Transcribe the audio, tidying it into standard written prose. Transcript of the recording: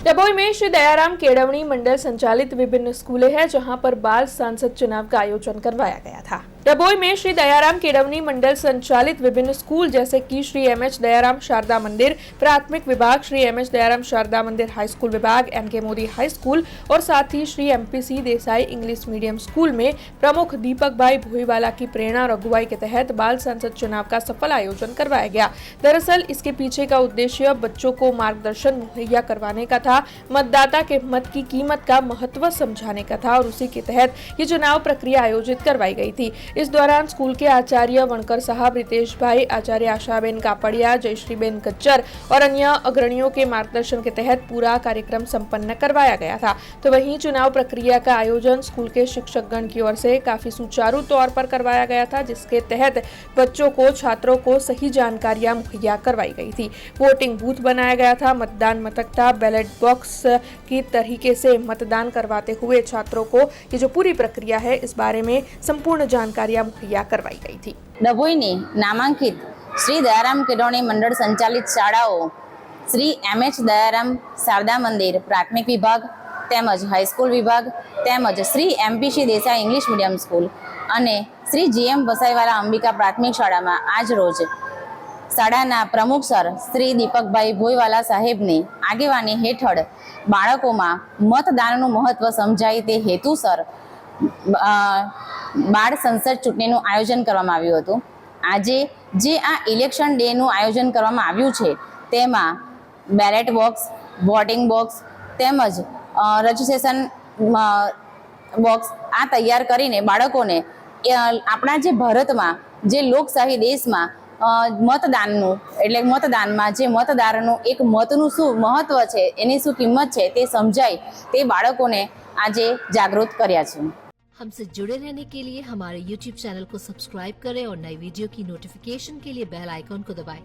डभोई में श्री दयाराम केडवणी मंडल संचालित विभिन्न स्कूलें हैं, जहां पर बाल सांसद चुनाव का आयोजन करवाया गया था। डभोई में श्री दयाराम केडवणी मंडल संचालित विभिन्न स्कूल जैसे कि श्री एमएच दयाराम शारदा मंदिर प्राथमिक विभाग, Shri MH Dayaram Sharada Mandir high school विभाग, एनके मोदी हाई स्कूल और साथ ही Shri MPC Desai English medium school में प्रमुख दीपक भाई भोईवाला की प्रेरणा और अगुवाई के तहत बाल सांसद चुनाव का सफल आयोजन करवाया गया। दरअसल इसके पीछे का उद्देश्य बच्चों को मार्गदर्शन मुहैया करवाने का था, मतदाता के मत की कीमत का महत्व समझाने का था और उसी के तहत ये चुनाव प्रक्रिया आयोजित करवाई गई थी। इस दौरान स्कूल के आचार्य वणकर साहब, रितेश भाई, आचार्य आशाबेन कापड़िया, जयश्रीबेन गज्जर और अन्य अग्रणियों के मार्गदर्शन के तहत पूरा कार्यक्रम संपन्न करवाया गया था। तो वहीं चुनाव प्रक्रिया का आयोजन स्कूल के शिक्षकगण की ओर से काफी सुचारू तौर पर करवाया गया था, जिसके तहत बच्चों को, छात्रों को सही जानकारियां मुहैया करवाई गई थी। वोटिंग बूथ बनाया गया था, मतदान मतक था, बैलेट बॉक्स की तरीके से मतदान करवाते हुए छात्रों को ये जो पूरी प्रक्रिया है इस बारे में संपूर्ण जानकारियां मुहैया करवाई गई थी। डभोईनी नामांकित श्री दयाराम केडवणी मंडल संचालित शाळाओ श्री एमएच दयाराम शारदा मंदिर प्राथमिक विभाग તેમજ હાઈસ્કૂલ વિભાગ તેમજ Shri MPC Desai English medium school અને શ્રી જીએમ વસાઈવાલા અંબિકા પ્રાથમિક શાળામાં આજ રોજ શાળાના પ્રમુખ સર શ્રી દીપકભાઈ ભોઈવાલા સાહેબની આગેવાની હેઠળ બાળકોમાં મતદાનનું મહત્વ સમજાય તે હેતુસર બાળ સંસદ ચૂંટણીનું આયોજન કરવામાં આવ્યું હતું। આજે જે આ ઇલેક્શન ડેનું આયોજન કરવામાં આવ્યું છે તેમાં બેલેટ બોક્સ, વોટિંગ બોક્સ તેમજ રજીસ્ટ્રેશન બોક્સ આ તૈયાર કરીને બાળકોને આપણા જે ભારતમાં જે લોકશાહી દેશમાં મતદાનનું એટલે મતદાનમાં જે મતદારનું એક મતનું શું મહત્વ છે, એની શું કિંમત છે તે સમજાય તે બાળકોને આજે જાગૃત કર્યા છે। हमसे जुड़े रहने के लिए हमारे YouTube चैनल को सब्सक्राइब करें और नई वीडियो की नोटिफिकेशन के लिए बेल आइकॉन को दबाएं।